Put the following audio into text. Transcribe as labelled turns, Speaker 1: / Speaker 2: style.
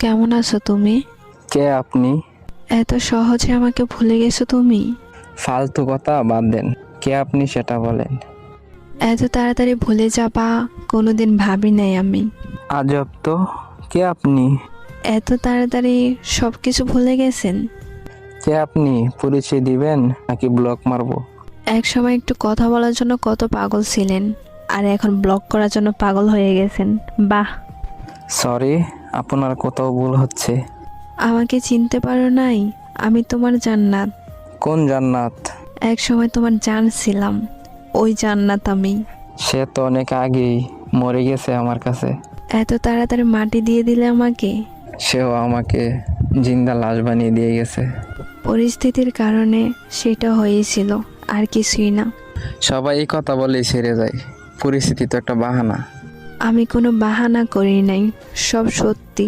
Speaker 1: কেমন আছো তুমি?
Speaker 2: কে আপনি?
Speaker 1: এত সহজে আমাকে ভুলে গেছো তুমি?
Speaker 2: ফালতু কথা বাদ দেন। কে আপনি সেটা বলেন।
Speaker 1: এত তাড়াতাড়ি ভুলে যাবা কোনোদিন ভাবি নাই আমি।
Speaker 2: আজব তো। কে আপনি?
Speaker 1: এত তাড়াতাড়ি সব কিছু ভুলে গেছেন?
Speaker 2: কে আপনি? পরিচয় দিবেন নাকি ব্লক মারবো?
Speaker 1: এক সময় একটু কথা বলার জন্য কত পাগল ছিলেন, আর এখন ব্লক করার জন্য পাগল হয়ে গেছেন। বাহ!
Speaker 2: সরি, আপনার কোথাও ভুল হচ্ছে।
Speaker 1: আমাকে চিনতে পারো নাই? আমি তোমার জান্নাত।
Speaker 2: কোন জান্নাত?
Speaker 1: এক সময় তোমার জান ছিলাম, ওই জান্নাত আমি।
Speaker 2: সে তো অনেক আগেই মরে গেছে আমার কাছে।
Speaker 1: এত তাড়াতাড়ি মাটি দিয়ে দিলে আমাকে।
Speaker 2: সেও আমাকে জিন্দা লাশ বানিয়ে দিয়ে গেছে।
Speaker 1: পরিস্থিতির কারণে সেটা হয়েছিল, আর কিছুই না।
Speaker 2: সবাই এই কথা বলেই ছেড়ে যায়। পরিস্থিতি তো একটা বাহানা।
Speaker 1: আমি কোনো বাহানা করি নাই, সব সত্যি।